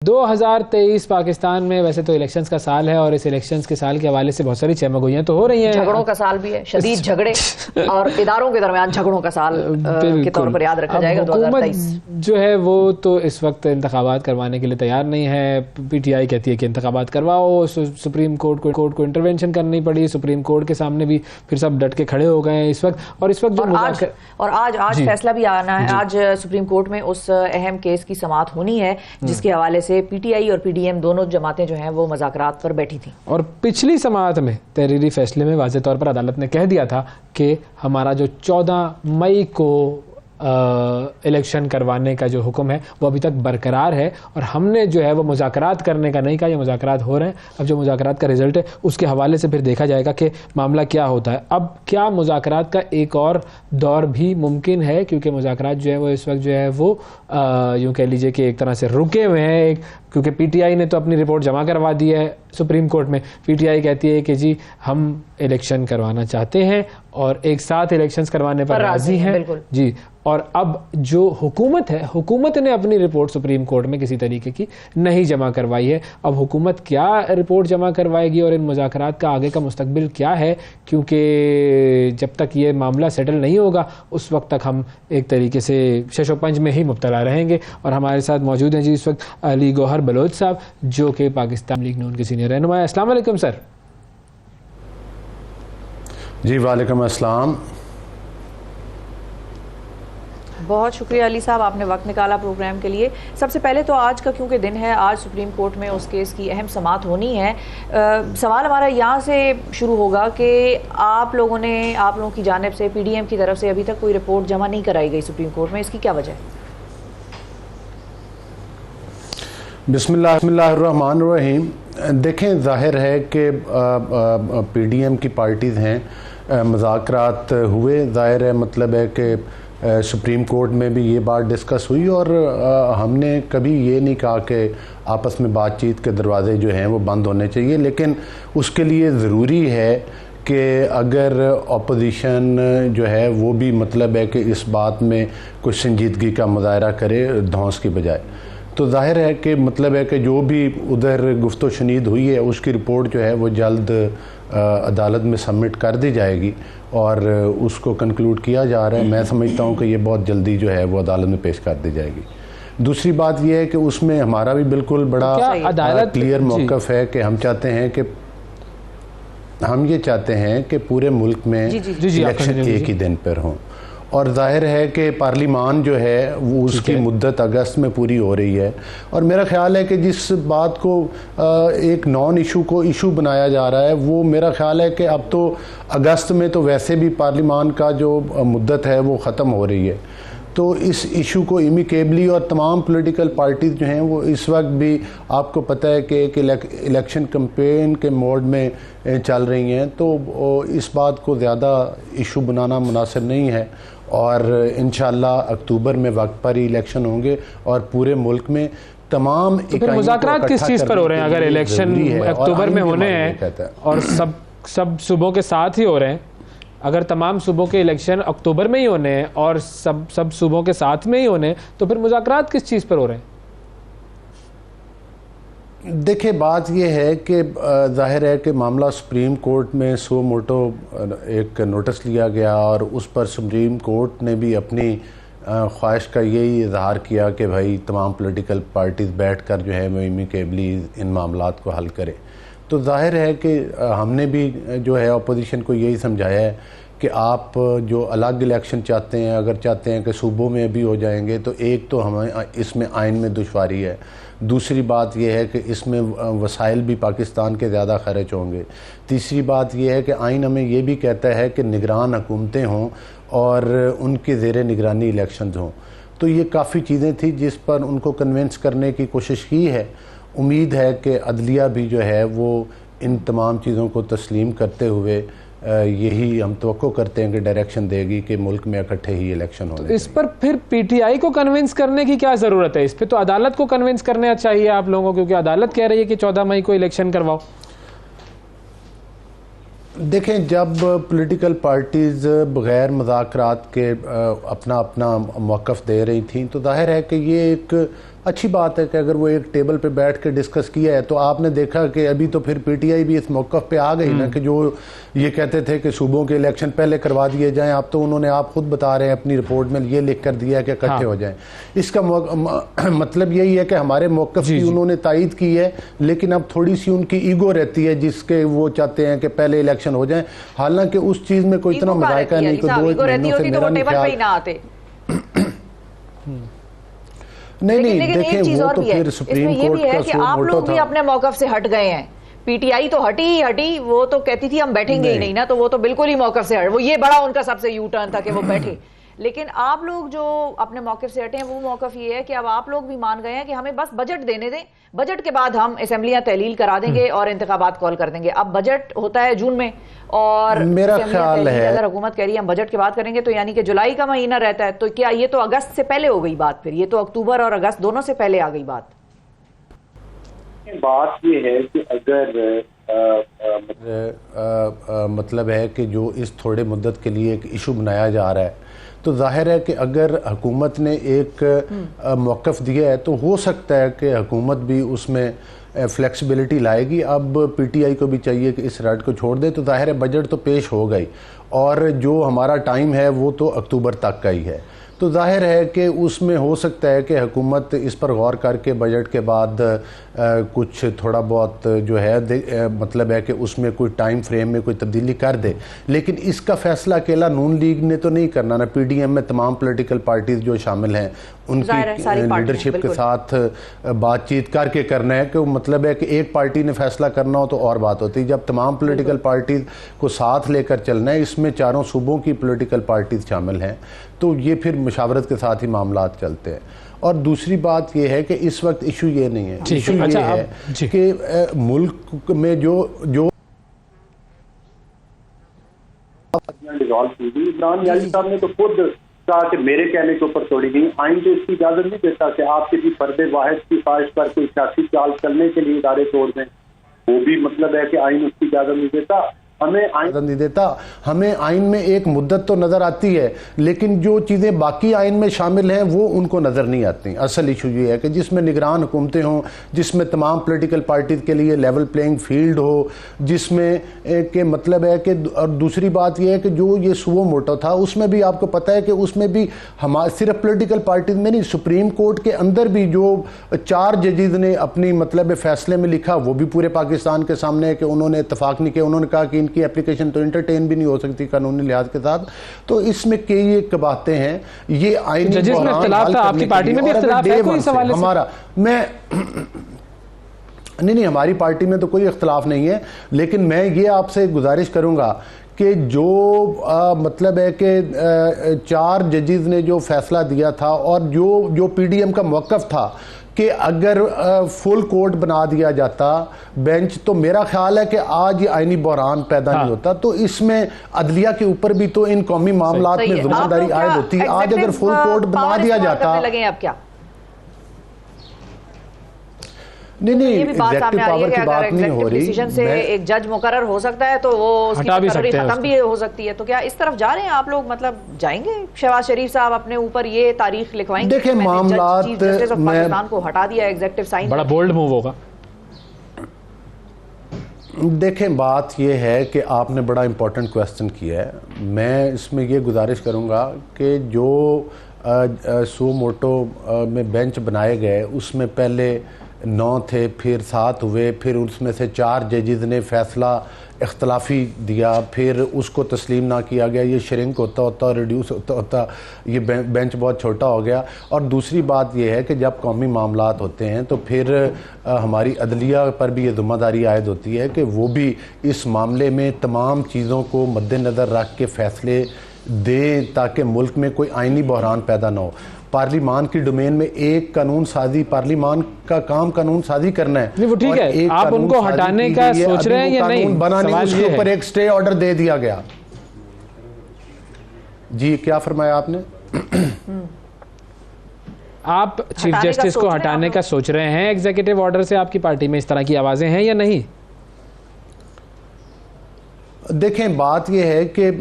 2023 पाकिस्तान में वैसे तो इलेक्शंस का साल है और इस इलेक्शंस के साल के हवाले से बहुत सारी चहमगोइयां तो हो रही हैं। झगड़ों का साल भी है, शदीद झगड़े और इदारों के दरमियान झगड़ों का साल के तौर पर याद रखा जाएगा। 2023 जो है वो तो इस वक्त इंतखाबात करवाने के लिए तैयार नहीं है। पीटीआई कहती है कि इंतखाबात करवाओ। सुप्रीम कोर्ट को इंटरवेंशन करनी पड़ी। सुप्रीम कोर्ट के सामने भी फिर सब डट के खड़े हो गए हैं इस वक्त। और इस वक्त आज फैसला भी आना है। आज सुप्रीम कोर्ट में उस अहम केस की समाअत होनी है जिसके हवाले से पीटीआई और पीडीएम दोनों जमातें जो हैं वो मुज़ाकरात पर बैठी थी। और पिछली समाअत में तहरीरी फैसले में वाज़ेह तौर पर अदालत ने कह दिया था कि हमारा जो 14 मई को इलेक्शन करवाने का जो हुक्म है वो अभी तक बरकरार है और हमने जो है वो मुज़ाकरात करने का नहीं कहा। ये मुज़ाकरात हो रहे हैं। अब जो मुज़ाकरात का रिजल्ट है उसके हवाले से फिर देखा जाएगा कि मामला क्या होता है। अब क्या मुज़ाकरात का एक और दौर भी मुमकिन है, क्योंकि मुज़ाकरात जो है वो इस वक्त जो है वो यूँ कह लीजिए कि एक तरह से रुके हुए हैं। क्योंकि पीटीआई ने तो अपनी रिपोर्ट जमा करवा दी है सुप्रीम कोर्ट में। पीटीआई कहती है कि जी हम इलेक्शन करवाना चाहते हैं और एक साथ इलेक्शंस करवाने पर राजी हैं जी। और अब जो हुकूमत है, हुकूमत ने अपनी रिपोर्ट सुप्रीम कोर्ट में किसी तरीके की नहीं जमा करवाई है। अब हुकूमत क्या रिपोर्ट जमा करवाएगी और इन मुज़ाकरात का आगे का मुस्तकबिल क्या है, क्योंकि जब तक ये मामला सेटल नहीं होगा उस वक्त तक हम एक तरीके से शशोपंज में ही मुब्तला रहेंगे। और हमारे साथ मौजूद हैं जी इस वक्त अली गौहर बलोच साहब, जो कि पाकिस्तान लीग नून के सीनियर रहनुमा है। अस्सलाम वालेकुम सर। जी वालेकुम अस्सलाम। बहुत शुक्रिया अली साहब, आपने वक्त निकाला प्रोग्राम के लिए। सबसे पहले तो आज का क्योंकि दिन है, आज सुप्रीम कोर्ट में उस केस की अहम समाअत होनी है। सवाल हमारा यहाँ से शुरू होगा कि आप लोगों की जानिब से पीडीएम की तरफ से अभी तक कोई रिपोर्ट जमा नहीं कराई गई सुप्रीम कोर्ट में, इसकी क्या वजह है? बिस्मिल्लाहिर्रहमानिर्रहीम। देखें, जाहिर है कि पीडीएम की पार्टीज़ हैं, मुज़ाकरात हुए। जाहिर है, मतलब है कि सुप्रीम कोर्ट में भी ये बात डिस्कस हुई और हमने कभी ये नहीं कहा कि आपस में बातचीत के दरवाजे जो हैं वो बंद होने चाहिए। लेकिन उसके लिए ज़रूरी है कि अगर अपोजिशन जो है वो भी मतलब है कि इस बात में कुछ संजीदगी का मुजाहरा करे धौंस की बजाय। तो जाहिर है कि मतलब है कि जो भी उधर गुफ्तो शनीद हुई है उसकी रिपोर्ट जो है वो जल्द अदालत में सबमिट कर दी जाएगी और उसको कंक्लूड किया जा रहा है। मैं समझता हूँ कि ये बहुत जल्दी जो है वो अदालत में पेश कर दी जाएगी। दूसरी बात ये है कि उसमें हमारा भी बिल्कुल बड़ा क्लियर मौक़िफ़ है कि हम ये चाहते हैं कि पूरे मुल्क में इलेक्शन एक ही दिन पर हों। और जाहिर है कि पार्लिमान जो है वो उसकी मुद्दत अगस्त में पूरी हो रही है। और मेरा ख्याल है कि जिस बात को एक नॉन इशू को इशू बनाया जा रहा है, वो मेरा ख्याल है कि अब तो अगस्त में तो वैसे भी पार्लिमान का जो मुद्दत है वो ख़त्म हो रही है। तो इस इशू को इमिकेबली, और तमाम पॉलिटिकल पार्टीज़ जो हैं वो इस वक्त भी आपको पता है कि एक इलेक्शन कैंपेन के मोड में चल रही हैं, तो इस बात को ज़्यादा इशू बनाना मुनासिब नहीं है। और इंशाअल्लाह अक्टूबर में वक्त पर ही इलेक्शन होंगे और पूरे मुल्क में तमाम मुज़ाकरात किस चीज़ पर हो रहे हैं? अगर इलेक्शन अक्टूबर में होने हैं और सब सूबों के साथ ही हो रहे हैं, अगर तमाम सूबों के इलेक्शन अक्टूबर में ही होने हैं और सब सूबों के साथ में ही होने हैं, तो फिर मुज़ाकरात किस चीज़ पर हो रहे हैं? देखिए, बात यह है कि जाहिर है कि मामला सुप्रीम कोर्ट में सो मोटो एक नोटिस लिया गया और उस पर सुप्रीम कोर्ट ने भी अपनी ख्वाहिश का यही इजहार किया कि भाई तमाम पॉलिटिकल पार्टीज़ बैठ कर जो है वो इमिकेबली इन मामलात को हल करें। तो जाहिर है कि हमने भी जो है अपोजिशन को यही समझाया है कि आप जो अलग इलेक्शन चाहते हैं, अगर चाहते हैं कि सूबों में भी हो जाएंगे, तो एक तो हमें इसमें आइन में दुश्वारी है। दूसरी बात यह है कि इसमें वसाइल भी पाकिस्तान के ज़्यादा खर्च होंगे। तीसरी बात यह है कि आइन हमें यह भी कहता है कि निगरान हुकूमतें हों और उनके ज़ेरे निगरानी इलेक्शंस हों। तो ये काफ़ी चीज़ें थी जिस पर उनको कन्विंस करने की कोशिश की है। उम्मीद है कि अदलिया भी जो है वो इन तमाम चीज़ों को तस्लीम करते हुए यही हम तवक्को करते हैं कि डायरेक्शन देगी कि मुल्क में इकट्ठे ही इलेक्शन होने। इस पर फिर पीटीआई को कन्विंस करने की क्या ज़रूरत है? इस पर तो अदालत को कन्विंस करने चाहिए आप लोगों को, क्योंकि अदालत कह रही है कि 14 मई को इलेक्शन करवाओ। देखें, जब पॉलिटिकल पार्टीज़ बग़ैर मुज़ाकरात के अपना मौक़िफ़ दे रही थी, तो ज़ाहिर है कि ये एक अच्छी बात है कि अगर वो एक टेबल पे बैठ के डिस्कस किया है। तो आपने देखा कि अभी तो फिर पीटीआई भी इस मौक़िफ़ पे आ गई ना कि जो ये कहते थे कि सूबों के इलेक्शन पहले करवा दिए जाएं, अब तो उन्होंने आप खुद बता रहे हैं अपनी रिपोर्ट में ये लिख कर दिया है कि इकट्ठे हो जाएं। इसका मतलब यही है कि हमारे मौक़िफ़ की उन्होंने तायद की है, लेकिन अब थोड़ी सी उनकी ईगो रहती है जिसके वो चाहते हैं कि पहले इलेक्शन हो जाए। हालांकि उस चीज़ में कोई इतना मज़ायका नहीं, कोई 2 महीनों से मेरा नहीं ख्याल। नहीं देखें, वो तो फिर सुप्रीम कोर्ट का सो आप मोटो लोग भी था। अपने मौक़िफ़ से हट गए हैं। पीटीआई तो हटी, वो तो कहती थी हम बैठेंगे ही नहीं ना, तो वो तो बिल्कुल ही मौक़िफ़ से हट, वो ये बड़ा उनका सबसे यू टर्न था कि वो बैठे। लेकिन आप लोग जो अपने मौक़िफ़ से हटे हैं, वो मौक़िफ़ ये है कि अब आप लोग भी मान गए हैं कि हमें बस बजट देने दें, बजट के बाद हम असेंबलियां तहलील करा देंगे और इंतखाबात कॉल कर देंगे। अब बजट होता है जून में, और मेरा ख्याल है अगर हुकूमत कह रही है हम बजट के बाद करेंगे, तो यानी कि जुलाई का महीना रहता है। तो क्या ये तो अगस्त से पहले हो गई बात, फिर ये तो अक्टूबर और अगस्त दोनों से पहले आ गई बात। बात ये है कि अगर मतलब है कि जो इस थोड़े मुद्दत के लिए एक इशू बनाया जा रहा है, तो जाहिर है कि अगर हुकूमत ने एक मौक़िफ़ दिया है तो हो सकता है कि हुकूमत भी उसमें फ्लेक्सिबिलिटी लाएगी। अब पीटीआई को भी चाहिए कि इस रट को छोड़ दे, तो जाहिर है बजट तो पेश हो गई और जो हमारा टाइम है वो तो अक्टूबर तक का ही है। तो जाहिर है कि उसमें हो सकता है कि हुकूमत इस पर गौर करके बजट के बाद कुछ थोड़ा बहुत जो है मतलब है कि उसमें कोई टाइम फ्रेम में कोई तब्दीली कर दे। लेकिन इसका फैसला अकेला नून लीग ने तो नहीं करना ना, पीडीएम में तमाम पॉलिटिकल पार्टीज जो शामिल हैं उनकी लीडरशिप के साथ बातचीत करके करना है। कि मतलब है कि एक पार्टी ने फैसला करना हो तो और बात होती है, जब तमाम पॉलिटिकल पार्टीज को साथ लेकर चलना है, इसमें चारों सूबों की पॉलिटिकल पार्टीज शामिल हैं, तो ये फिर मुशावरत के साथ ही मामला चलते हैं। और दूसरी बात ये है कि इस वक्त इशू ये नहीं है, इशू ये है कि मुल्क में जो डिसॉल्व की थी, इमरान यानी साहब ने तो खुद कहा कि मेरे कहने के ऊपर तोड़ी नहीं। आइन तो इसकी इजाजत नहीं देता कि आप किसी फर्द वाहिद की ख्वाहिश पर कोई सियासी चाल चलने के लिए इदारे तोड़ दें, वो भी मतलब है कि आइन उसकी इजाजत नहीं देता। हमें आइन नहीं देता, हमें आइन में एक मुद्दत तो नज़र आती है, लेकिन जो चीज़ें बाकी आइन में शामिल हैं वो उनको नज़र नहीं आती। असल इशू ये है कि जिसमें निगरान हुकूमतें हों, जिसमें तमाम पॉलिटिकल पार्टीज़ के लिए लेवल प्लेइंग फील्ड हो, जिसमें के मतलब है कि, और दूसरी बात यह है कि जो ये सुओ मोटो था उसमें भी आपको पता है कि उसमें भी हमारे सिर्फ पॉलिटिकल पार्टीज़ में नहीं, सुप्रीम कोर्ट के अंदर भी जो 4 जजेज़ ने अपनी मतलब फैसले में लिखा वो भी पूरे पाकिस्तान के सामने है कि उन्होंने इत्तफाक नहीं किया। उन्होंने कहा कि की एप्लीकेशन तो एंटरटेन भी नहीं हो सकती कानूनी लिहाज के साथ। तो इसमें कई एक बातें हैं, ये आईनी जजेस में इख्तिलाफ था, आपकी पार्टी में भी इख्तिलाफ है कोई सवाल हमारा मैं नहीं हमारी पार्टी में तो कोई इख्तिलाफ नहीं है, लेकिन मैं ये आपसे गुजारिश करूंगा कि जो मतलब है कि 4 जजेस ने जो फैसला दिया था और जो पीडीएम का मौक़िफ़ था कि अगर फुल कोर्ट बना दिया जाता बेंच, तो मेरा ख्याल है कि आज ये आईनी बहरान पैदा नहीं होता। तो इसमें अदलिया के ऊपर भी तो इन कौमी मामलात में जिम्मेदारी आयद होती है। आज अगर फुल कोर्ट बना दिया जाता, लगे अब क्या नहीं एग्जेक्टिव पावर की बात नहीं हो रही, डिसीजन से एक जज मुकर्रर हो सकता है तो वो उसकी मुकर्ररी खत्म भी हो सकती है। तो क्या इस तरफ जा रहे हैं आप लोग, मतलब जाएंगे शहबाज शरीफ साहब अपने ऊपर ये तारीख लिखवाएंगे? देखिए मामलात पाकिस्तान को हटा दिया, एग्जेक्टिव साइन, बड़ा बोल्ड मूव होगा। देखें बात यह है कि आपने बड़ा इंपॉर्टेंट क्वेश्चन किया है। मैं इसमें ये गुजारिश करूँगा कि जो सो मोटो में बेंच बनाए गए उसमें पहले 9 थे, फिर 7 हुए, फिर उसमें से 4 जजेज़ ने फैसला इख्तलाफी दिया, फिर उसको तस्लीम ना किया गया, ये श्रिंक होता होता रिड्यूस होता होता ये बेंच बहुत छोटा हो गया। और दूसरी बात ये है कि जब कौमी मामलात होते हैं तो फिर हमारी अदलिया पर भी ये ज़िम्मेदारी आयद होती है कि वो भी इस मामले में तमाम चीज़ों को मद्देनज़र रख के फ़ैसले दें ताकि मुल्क में कोई आइनी बहरान पैदा ना हो। पार्लिमान की डोमेन में एक कानून साजी, पार्लिमान का काम कानून साजी करना है। नहीं वो ठीक है, आप उनको हटाने का सोच रहे हैं या नहीं? बनाने उसके ऊपर एक स्टे ऑर्डर दे दिया गया। जी क्या फरमाया आपने? आप चीफ जस्टिस को हटाने का सोच रहे हैं एग्जीक्यूटिव ऑर्डर से? आपकी पार्टी में इस तरह की आवाजें हैं या नहीं? देखें, बात यह है कि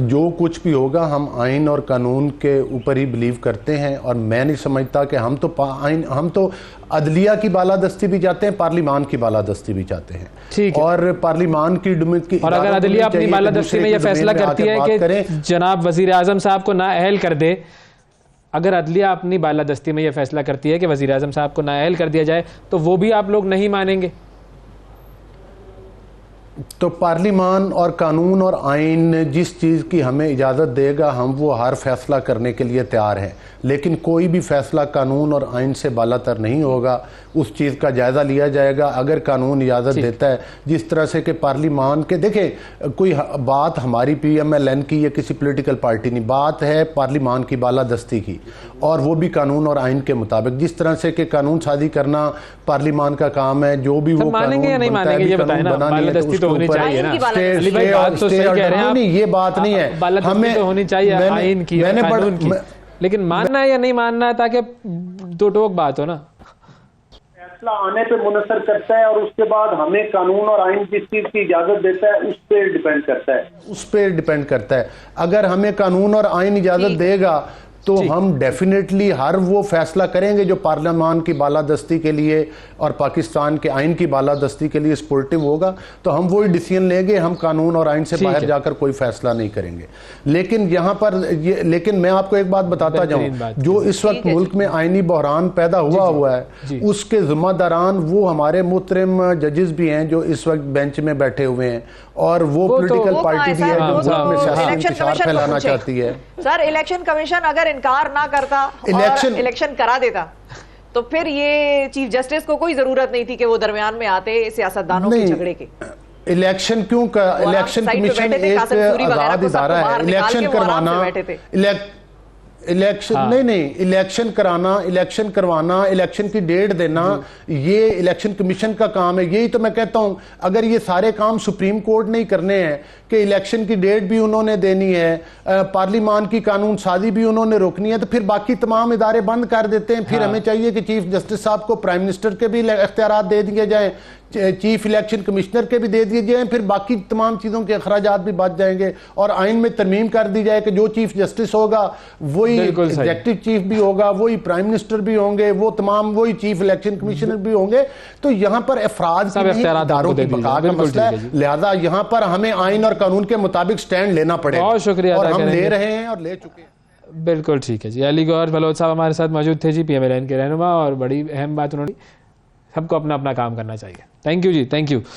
जो कुछ भी होगा हम आइन और कानून के ऊपर ही बिलीव करते हैं, और मैं नहीं समझता कि हम तो अदलिया की बालादस्ती भी चाहते हैं, पार्लिमान की बालादस्ती भी चाहते हैं। ठीक है। और पार्लिमान की और अगर अदलिया अपनी बालादस्ती में यह फैसला करती है कि जनाब वजीर आजम साहब को नाअहल कर दे, अगर अदलिया अपनी बालादस्ती में यह फैसला करती है कि वजीर आजम साहब को नाअहल कर दिया जाए, तो वो भी आप लोग नहीं मानेंगे? तो पार्लिमान और कानून और आइन जिस चीज़ की हमें इजाज़त देगा हम वो हर फैसला करने के लिए तैयार हैं, लेकिन कोई भी फैसला कानून और आइन से बालातर नहीं होगा। उस चीज़ का जायज़ा लिया जाएगा अगर कानून इजाज़त देता है। जिस तरह से कि पार्लिमान के, देखें, कोई बात हमारी PMLN की या किसी पॉलिटिकल पार्टी नहीं, बात है पार्लिमान की बालादस्ती की, और वो भी कानून और आइन के मुताबिक। जिस तरह से कि कानून साजी करना पार्लिमान का काम है, जो भी वो मानेंगे या नहीं मानेंगे ये बताएं ना। बालादस्ती तो होनी चाहिए ना। बात तो सही कह रहे हैं आप, ये बात नहीं है, बालादस्ती तो होनी चाहिए आइन की और कानून की, लेकिन मानना है या नहीं मानना है, ताकि दो टोक बात हो ना। फैसला आने पे मुनसर करता है, और उसके बाद हमें कानून और आइन जिस चीज की इजाजत देता है उस पर डिपेंड करता है। उस पर डिपेंड करता है। अगर हमें कानून और आइन इजाजत देगा तो हम डेफिनेटली हर वो फैसला करेंगे जो पार्लियामान की बालादस्ती के लिए और पाकिस्तान के आइन की बालादस्ती के लिए सपोर्टिव होगा, तो हम वही डिसीजन लेंगे। हम कानून और आइन से बाहर जाकर कोई फैसला नहीं करेंगे। लेकिन यहाँ पर लेकिन मैं आपको एक बात बताता जाऊँ, जो इस वक्त मुल्क में आइनी बहरान पैदा हुआ है, उसके जिम्मेदारान वो हमारे मुहतरम जजेस भी हैं जो इस वक्त बेंच में बैठे हुए हैं, और वो पॉलिटिकल पार्टी भी है जो मुल्क में सियासी इंतशार फैलाना चाहती है। सर, इलेक्शन कमीशन अगर इनकार ना करता और इलेक्शन करा देता, तो फिर ये चीफ जस्टिस को कोई जरूरत नहीं थी कि वो दरमियान में आते सियासतदानों के झगड़े के। इलेक्शन क्यों का, इलेक्शन कमीशन एक आजाद इदारा है। इलेक्शन करवाना, इलेक्शन नहीं, इलेक्शन करवाना, इलेक्शन की डेट देना, ये इलेक्शन कमीशन का काम है। यही तो मैं कहता हूं, अगर ये सारे काम सुप्रीम कोर्ट नहीं करने हैं कि इलेक्शन की डेट भी उन्होंने देनी है, पार्लिमान की कानून साजी भी उन्होंने रोकनी है, तो फिर बाकी तमाम इदारे बंद कर देते हैं। फिर हमें चाहिए कि चीफ जस्टिस साहब को प्राइम मिनिस्टर के भी इख्तियारात दे दिए जाएं, चीफ इलेक्शन कमिश्नर के भी दे दिए जाएं, फिर बाकी तमाम चीज़ों के अखराजात भी बच जाएंगे, और आइन में तरमीम कर दी जाए कि जो चीफ जस्टिस होगा वही एग्जेक्टिव चीफ भी होगा, वही प्राइम मिनिस्टर भी होंगे, वो तमाम वही चीफ इलेक्शन कमिश्नर भी होंगे। तो यहाँ पर अफराद की इदारों की बका का मसला है, लिहाजा यहाँ पर हमें आइन और कानून के मुताबिक स्टैंड लेना पड़ेगा। बहुत शुक्रिया, और हम ले रहे हैं और ले चुके हैं। बिल्कुल ठीक है जी। अली गौहर बलोच साहब हमारे साथ मौजूद थे जी, PMLN के रहनुमा, और बड़ी अहम बात उन्होंने, सबको अपना अपना काम करना चाहिए। Thank you ji, thank you.